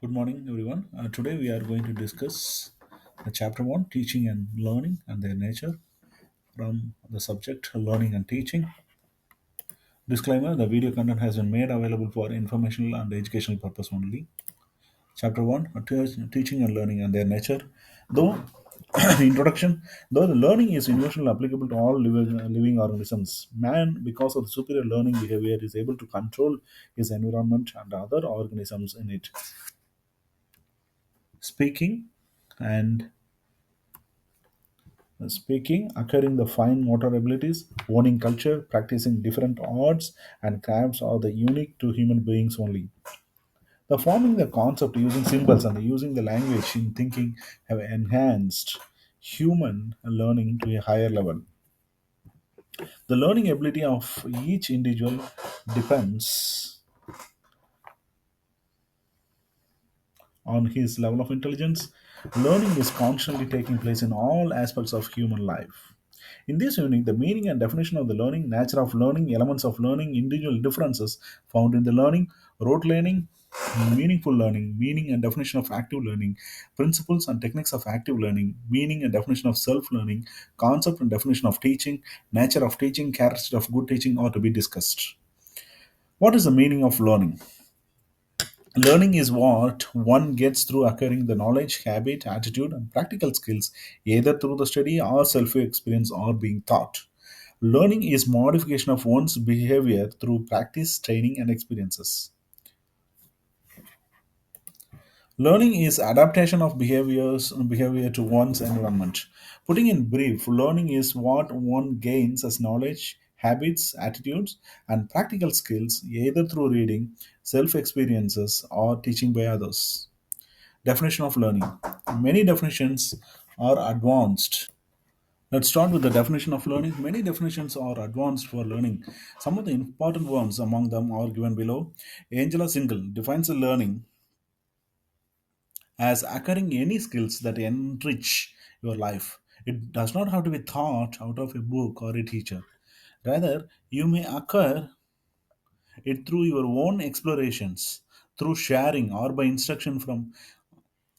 Good morning, everyone. Today we are going to discuss the chapter 1 teaching and learning and their nature from the subject learning and teaching. Disclaimer: the video content has been made available for informational and educational purpose only. Chapter 1 teaching and learning and their nature. Though, introduction: though the learning is universally applicable to all living organisms, man, because of the superior learning behavior, is able to control his environment and other organisms in it. Speaking and Acquiring the fine motor abilities, owning culture, practicing different arts and crafts are the unique to human beings only. The forming the concept using symbols and using the language in thinking have enhanced human learning to a higher level. The learning ability of each individual depends on his level of intelligence. Learning is constantly taking place in all aspects of human life. In this unit, the meaning and definition of the learning, nature of learning, elements of learning, individual differences found in the learning, rote learning, meaningful learning, meaning and definition of active learning, principles and techniques of active learning, meaning and definition of self learning, concept and definition of teaching, nature of teaching, character of good teaching are to be discussed. What is the meaning of learning? Learning is what one gets through acquiring the knowledge, habit, attitude, and practical skills, either through the study or self experience or being taught. Learning is modification of one's behavior through practice, training, and experiences. Learning is adaptation of behavior to one's environment. Putting in brief, learning is what one gains as knowledge, habits, attitudes, and practical skills either through reading, self experiences, or teaching by others. Definition of learning. Many definitions are advanced. Let's start with the definition of learning. Many definitions are advanced for learning. Some of the important ones among them are given below. Angela Single defines the learning as acquiring any skills that enrich your life. It does not have to be taught out of a book or a teacher. Rather, you may acquire it through your own explorations, through sharing or by instruction from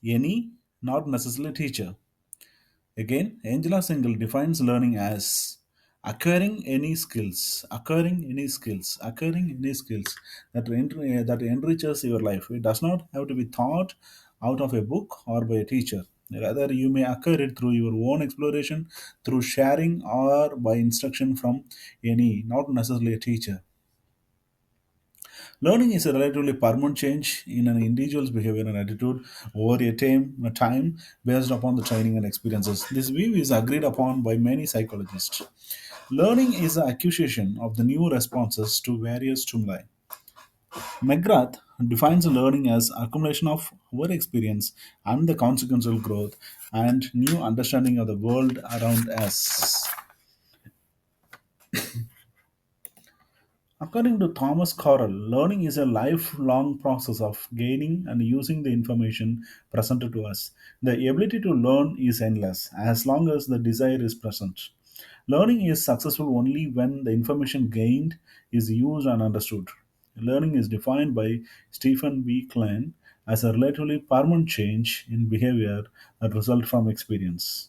any, not necessarily teacher. Again, Angela Single defines learning as acquiring any skills that enriches your life. It does not have to be taught out of a book or by a teacher. Rather, you may acquire it through your own exploration, through sharing, or by instruction from any, not necessarily a teacher. Learning is a relatively permanent change in an individual's behavior and attitude over a time based upon the training and experiences. This view is agreed upon by many psychologists. Learning is the acquisition of the new responses to various stimuli. McGrath defines learning as accumulation of our experience and the consequential growth and new understanding of the world around us. According to Thomas Corral, learning is a lifelong process of gaining and using the information presented to us. The ability to learn is endless as long as the desire is present. Learning is successful only when the information gained is used and understood. Learning is defined by Stephen B. Klein as a relatively permanent change in behavior that result from experience.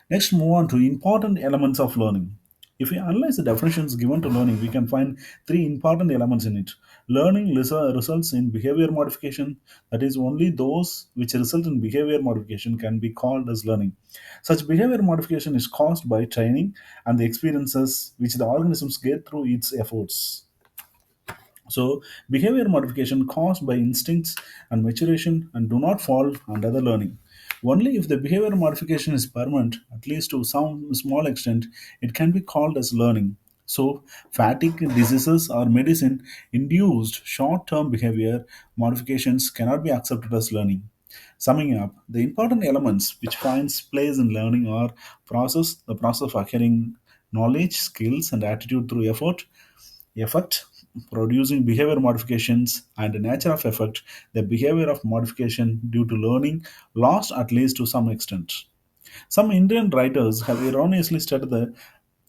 Next, move on to important elements of learning. If we analyze the definitions given to learning, we can find three important elements in it. Learning results in behavior modification, that is, only those which result in behavior modification can be called as learning. Such behavior modification is caused by training and the experiences which the organisms get through its efforts. So, behavior modification caused by instincts and maturation and do not fall under the learning. Only if the behavior modification is permanent, at least to some small extent, it can be called as learning. So, fatigue diseases or medicine induced short term behavior modifications cannot be accepted as learning. Summing up, the important elements which finds place in learning are the process of acquiring knowledge, skills, and attitude through effect, producing behavior modifications, and the nature of effect, the behavior of modification due to learning, lost at least to some extent. Some Indian writers have erroneously stated the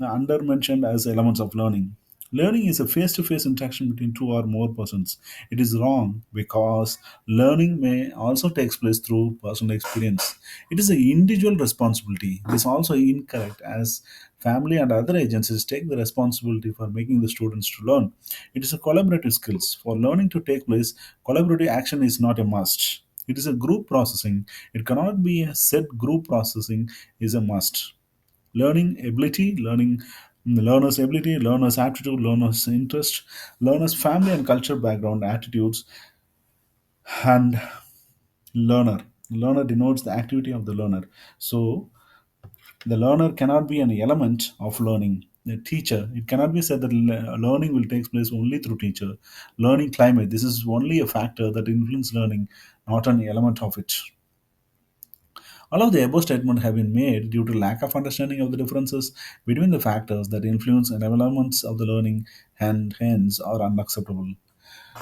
undermentioned as elements of learning. Learning is a face to face interaction between two or more persons. It is wrong because learning may also takes place through personal experience. It is an individual responsibility. It is also incorrect as family and other agencies take the responsibility for making the students to learn. It is a collaborative skills. For learning to take place, collaborative action is not a must. It is a group processing. It cannot be a set group processing is a must. Learning ability, learning learner's ability, learner's aptitude, learner's interest, learner's family and culture background, attitudes, and learner denotes the activity of the learner. So the learner cannot be an element of learning. The teacher, it cannot be said that learning will take place only through teacher. Learning climate, this is only a factor that influences learning, not an element of it. All of the above statements have been made due to lack of understanding of the differences between the factors that influence and elements of the learning and hence are unacceptable.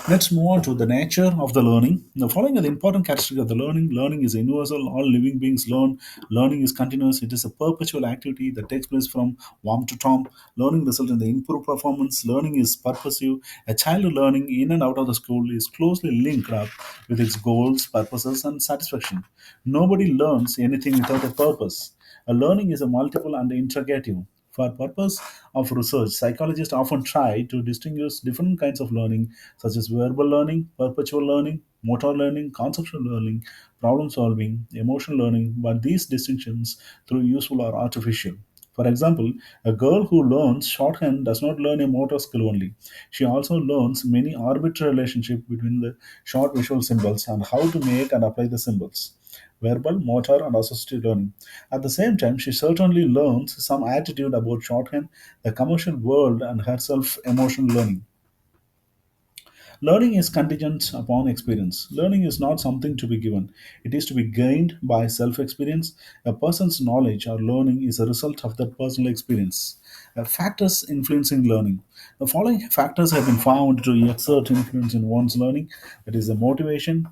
Let's move on to the nature of the learning. The following are the important characteristics of the learning. Learning is universal. All living beings learn. Learning is continuous. It is a perpetual activity that takes place from warm to tom. Learning results in the improved performance. Learning is purposive. A child learning in and out of the school is closely linked up with its goals, purposes, and satisfaction. Nobody learns anything without a purpose. A learning is a multiple and interrogative. For purpose of research, psychologists often try to distinguish different kinds of learning, such as verbal learning, perpetual learning, motor learning, conceptual learning, problem solving, emotional learning, but these distinctions, through useful or artificial. For example, a girl who learns shorthand does not learn a motor skill only. She also learns many arbitrary relationship between the short visual symbols and how to make and apply the symbols. Verbal, motor, and associative learning. At the same time, she certainly learns some attitude about shorthand, the commercial world, and herself emotional learning. Learning is contingent upon experience. Learning is not something to be given, it is to be gained by self experience. A person's knowledge or learning is a result of that personal experience. Factors influencing learning. The following factors have been found to exert influence in one's learning, that is, the motivation.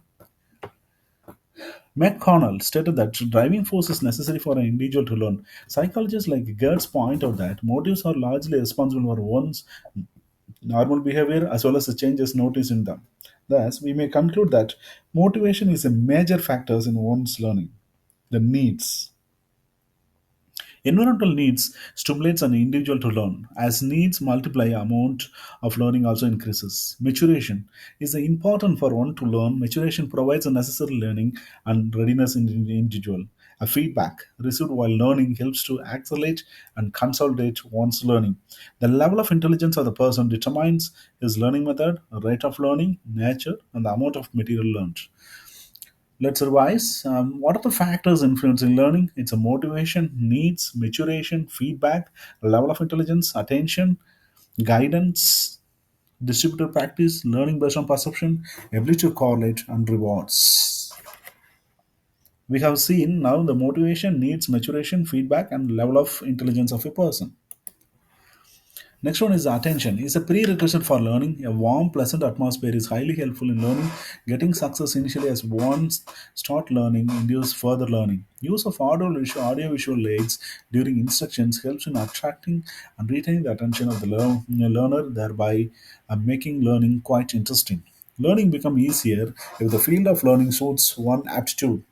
McConnell stated that driving force is necessary for an individual to learn. Psychologists like Gertz point out that motives are largely responsible for one's normal behavior as well as the changes noticed in them. Thus, we may conclude that motivation is a major factor in one's learning. The needs. Environmental needs stimulates an individual to learn. As needs multiply, amount of learning also increases. Maturation is important for one to learn. Maturation provides a necessary learning and readiness in the individual. A feedback received while learning helps to accelerate and consolidate one's learning. The level of intelligence of the person determines his learning method, rate of learning, nature, and the amount of material learned. Let's revise. What are the factors influencing learning? It's a motivation, needs, maturation, feedback, level of intelligence, attention, guidance, distributed practice, learning based on perception, ability to correlate, and rewards. We have seen now the motivation, needs, maturation, feedback, and level of intelligence of a person. Next one is attention. It's a prerequisite for learning. A warm, pleasant atmosphere is highly helpful in learning. Getting success initially as one start learning induces further learning. Use of audio-visual aids during instructions helps in attracting and retaining the attention of the learner, thereby making learning quite interesting. Learning becomes easier if the field of learning suits one aptitude.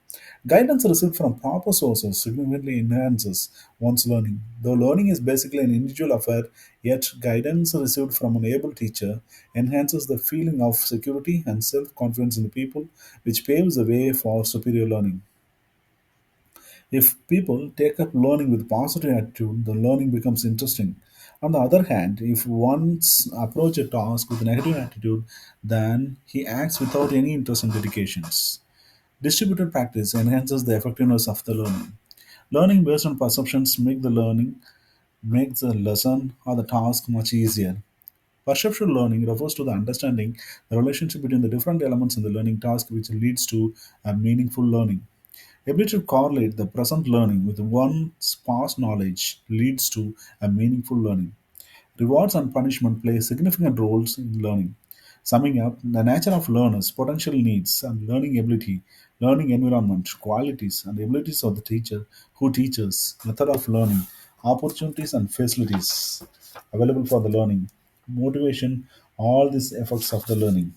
Guidance received from proper sources significantly enhances one's learning. Though learning is basically an individual affair, yet guidance received from an able teacher enhances the feeling of security and self confidence in the people, which paves the way for superior learning. If people take up learning with positive attitude, the learning becomes interesting. On the other hand, if one's approach a task with a negative attitude, then he acts without any interest and dedications. Distributed practice enhances the effectiveness of the learning. Learning based on perceptions makes the lesson or the task much easier. Perceptual learning refers to the understanding the relationship between the different elements in the learning task which leads to a meaningful learning. Ability to correlate the present learning with one's past knowledge leads to a meaningful learning. Rewards and punishment play significant roles in learning. Summing up, the nature of learners, potential needs, and learning ability, learning environment, qualities, and abilities of the teacher who teaches, method of learning, opportunities and facilities available for the learning. motivation, all these effects of the learning.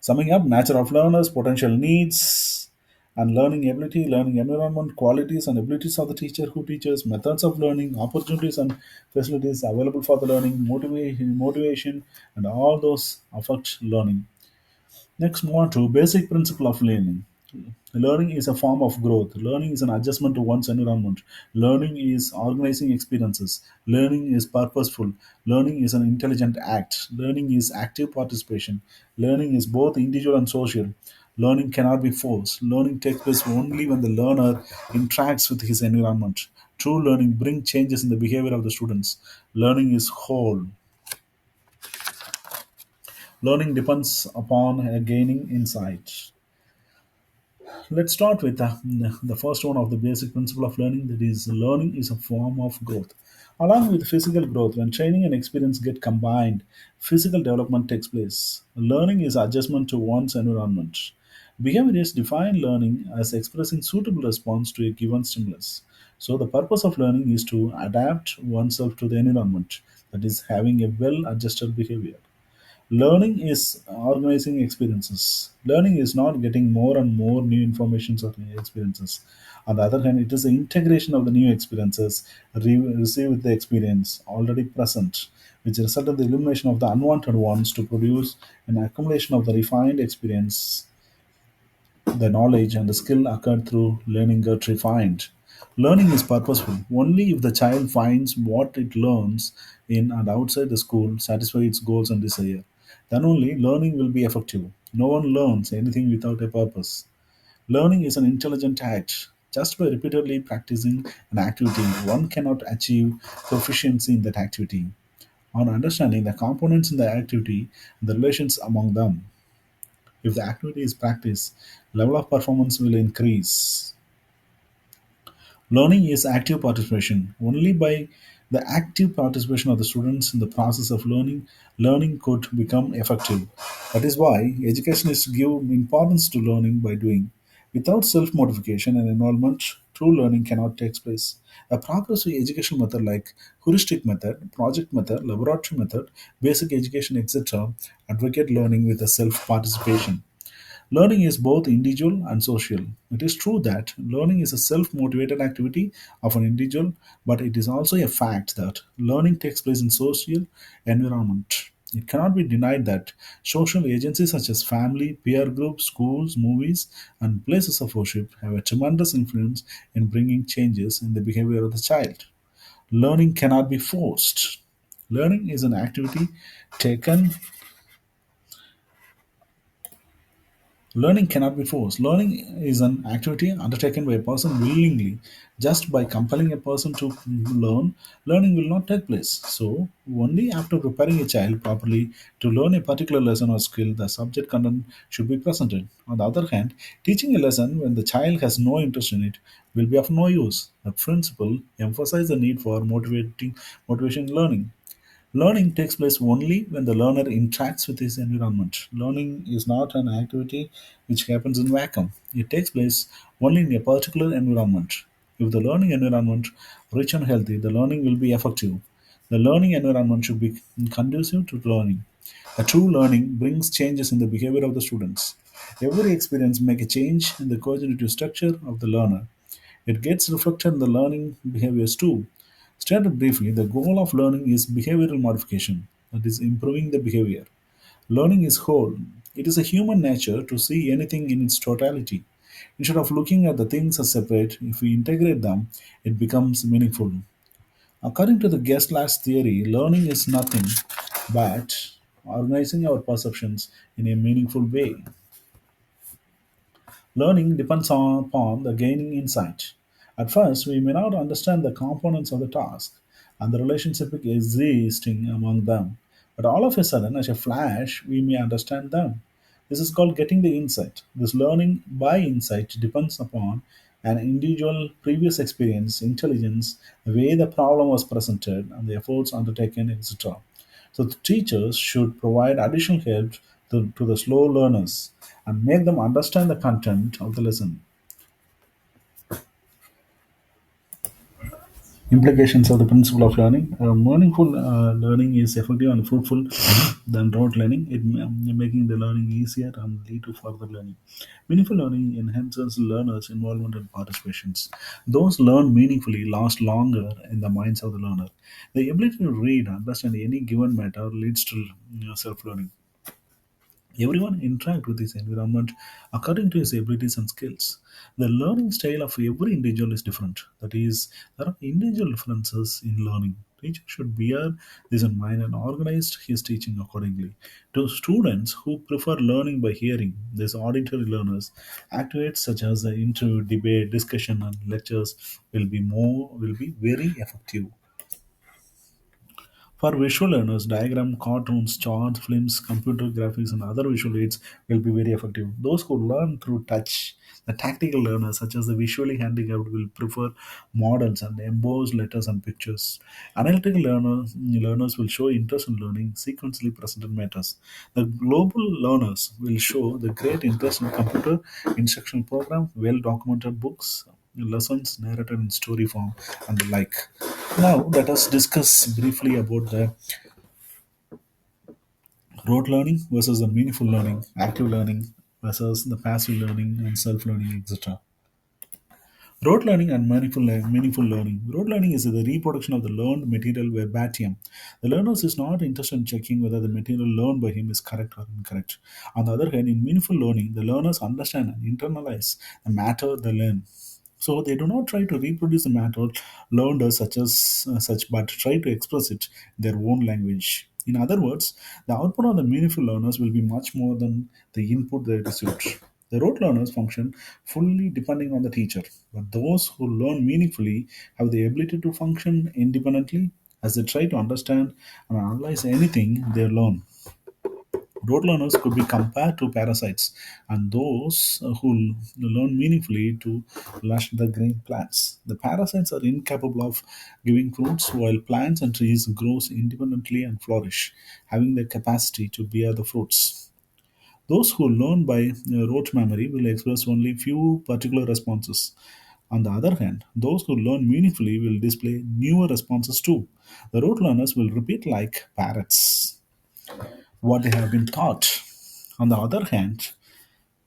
Summing up, nature of learners, potential needs, and learning ability, learning environment, qualities and abilities of the teacher who teaches, methods of learning, opportunities and facilities available for the learning, motivation, and all those affect learning. Next, move on to basic principle of learning. Learning is a form of growth. Learning is an adjustment to one's environment. Learning is organizing experiences. Learning is purposeful. Learning is an intelligent act. Learning is active participation. Learning is both individual and social. Learning cannot be forced. Learning takes place only when the learner interacts with his environment. True learning brings changes in the behavior of the students. Learning is whole. Learning depends upon gaining insight. Let's start with the first one of the basic principle of learning, that is, learning is a form of growth. Along with physical growth, when training and experience get combined, physical development takes place. Learning is adjustment to one's environment. Behaviorists define learning as expressing suitable response to a given stimulus. So, the purpose of learning is to adapt oneself to the environment, that is, having a well adjusted behavior. Learning is organizing experiences. Learning is not getting more and more new informations or new experiences. On the other hand, it is the integration of the new experiences received with the experience already present, which result in the elimination of the unwanted ones to produce an accumulation of the refined experience. The knowledge and the skill occurred through learning get refined. Learning is purposeful only if the child finds what it learns in and outside the school satisfy its goals and desire. Then only learning will be effective. No one learns anything without a purpose. Learning is an intelligent act. Just by repeatedly practicing an activity, one cannot achieve proficiency in that activity. On understanding the components in the activity and the relations among them, if the activity is practiced, level of performance will increase. Learning is active participation. Only by the active participation of the students in the process of learning, learning could become effective. That is why educationists give importance to learning by doing. Without self motivation and involvement, true learning cannot take place. A progressive educational method like heuristic method, project method, laboratory method, basic education, etc., advocate learning with a self participation. Learning is both individual and social. It is true that learning is a self motivated activity of an individual, but it is also a fact that learning takes place in social environment. It cannot be denied that social agencies such as family, peer groups, schools, movies, and places of worship have a tremendous influence in bringing changes in the behavior of the child. Learning cannot be forced. Learning is an activity taken Learning cannot be forced. Learning is an activity undertaken by a person willingly. Just by compelling a person to learn, learning will not take place. So, only after preparing a child properly to learn a particular lesson or skill, the subject content should be presented. On the other hand, teaching a lesson when the child has no interest in it will be of no use. The principle emphasizes the need for motivation in learning. Learning takes place only when the learner interacts with his environment. Learning is not an activity which happens in vacuum. It takes place only in a particular environment. If the learning environment rich and healthy, the learning will be effective. The learning environment should be conducive to learning. A true learning brings changes in the behavior of the students. Every experience makes a change in the cognitive structure of the learner. It gets reflected in the learning behaviors too. Stated briefly, the goal of learning is behavioral modification, that is, improving the behavior. Learning is whole. It is a human nature to see anything in its totality. Instead of looking at the things as separate, if we integrate them, it becomes meaningful. According to the Gaslat's theory, learning is nothing but organizing our perceptions in a meaningful way. Learning depends upon the gaining insight. At first, we may not understand the components of the task and the relationship existing among them, but all of a sudden, as a flash, we may understand them. This is called getting the insight. This learning by insight depends upon an individual previous experience, intelligence, the way the problem was presented, and the efforts undertaken, etc. So the teachers should provide additional help to the slow learners and make them understand the content of the lesson. Implications of the principle of learning. Meaningful learning is effective and fruitful than rote learning, making the learning easier and lead to further learning. Meaningful learning enhances learners' involvement and participations. Those learn meaningfully last longer in the minds of the learner. The ability to read and understand any given matter leads to self-learning. Everyone interact with his environment according to his abilities and skills. The learning style of every individual is different. That is, there are individual differences in learning. Teacher should bear this in mind and organize his teaching accordingly. To students who prefer learning by hearing, these auditory learners, activities such as the interview, debate, discussion, and lectures will be very effective. For visual learners, diagram, cartoons, charts, films, computer graphics, and other visual aids will be very effective. Those who learn through touch, the tactical learners, such as the visually handicapped, will prefer models and embossed letters and pictures. Analytical learners will show interest in learning sequentially presented matters. The global learners will show the great interest in computer instructional program, well documented books, lessons narrated in story form, and the like. Now, let us discuss briefly about the rote learning versus the meaningful learning, active learning versus the passive learning, and self learning, etc. Rote learning and meaningful learning. Rote learning is the reproduction of the learned material verbatim. The learner is not interested in checking whether the material learned by him is correct or incorrect. On the other hand, in meaningful learning, the learners understand and internalize the matter they learn. So they do not try to reproduce the matter learned as such, but try to express it in their own language. In other words, the output of the meaningful learners will be much more than the input they received. The rote learners function fully depending on the teacher, but those who learn meaningfully have the ability to function independently as they try to understand and analyze anything they learn. Rote learners could be compared to parasites and those who learn meaningfully to lush the green plants. The parasites are incapable of giving fruits while plants and trees grow independently and flourish, having the capacity to bear the fruits. Those who learn by rote memory will express only few particular responses. On the other hand, those who learn meaningfully will display newer responses too. The rote learners will repeat like parrots what they have been taught. On the other hand,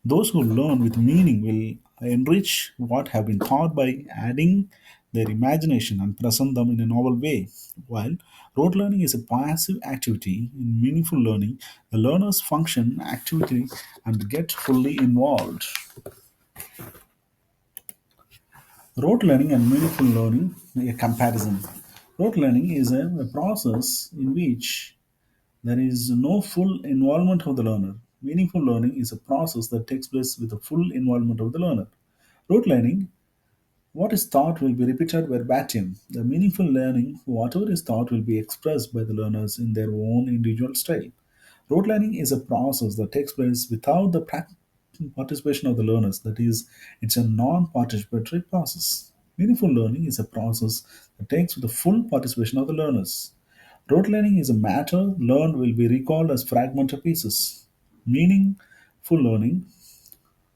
those who learn with meaning will enrich what have been taught by adding their imagination and present them in a novel way. While rote learning is a passive activity, in meaningful learning, the learners function actively and get fully involved. Rote learning and meaningful learning, a comparison. Rote learning is a process in which there is no full involvement of the learner. Meaningful learning is a process that takes place with the full involvement of the learner. Rote learning, what is taught will be repeated verbatim. The meaningful learning, whatever is taught, will be expressed by the learners in their own individual style. Rote learning is a process that takes place without the participation of the learners. That is, it's a non-participatory process. Meaningful learning is a process that takes the full participation of the learners. Rote learning is a matter learned will be recalled as fragmented pieces. Meaningful learning,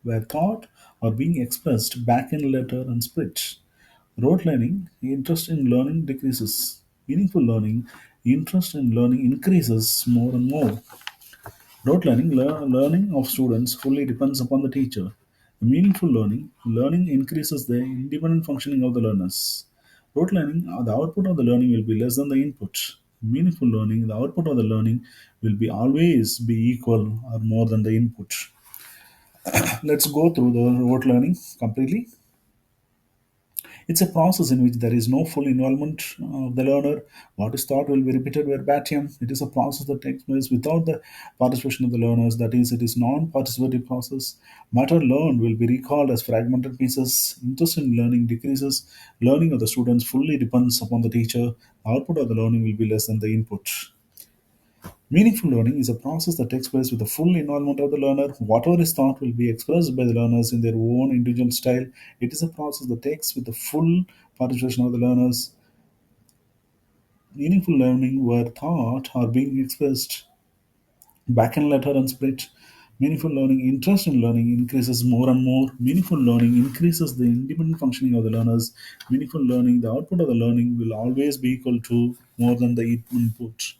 where thought are being expressed back in letter and spirit. Rote learning, interest in learning decreases. Meaningful learning, interest in learning increases more and more. Rote learning, learning of students fully depends upon the teacher. Meaningful learning, learning increases the independent functioning of the learners. Rote learning, the output of the learning will be less than the input. Meaningful learning, the output of the learning will be always be equal or more than the input. Let's go through the rote learning completely. It's a process in which there is no full involvement of the learner. What is taught will be repeated verbatim. It is a process that takes place without the participation of the learners. That is, it is non-participative process. Matter learned will be recalled as fragmented pieces. Interest in learning decreases. Learning of the students fully depends upon the teacher. The output of the learning will be less than the input. Meaningful learning is a process that takes place with the full involvement of the learner. Whatever is taught will be expressed by the learners in their own individual style. It is a process that takes with the full participation of the learners. Meaningful learning where thought are being expressed back in letter and spirit. Meaningful learning, interest in learning increases more and more. Meaningful learning increases the independent functioning of the learners. Meaningful learning, the output of the learning will always be equal to more than the input.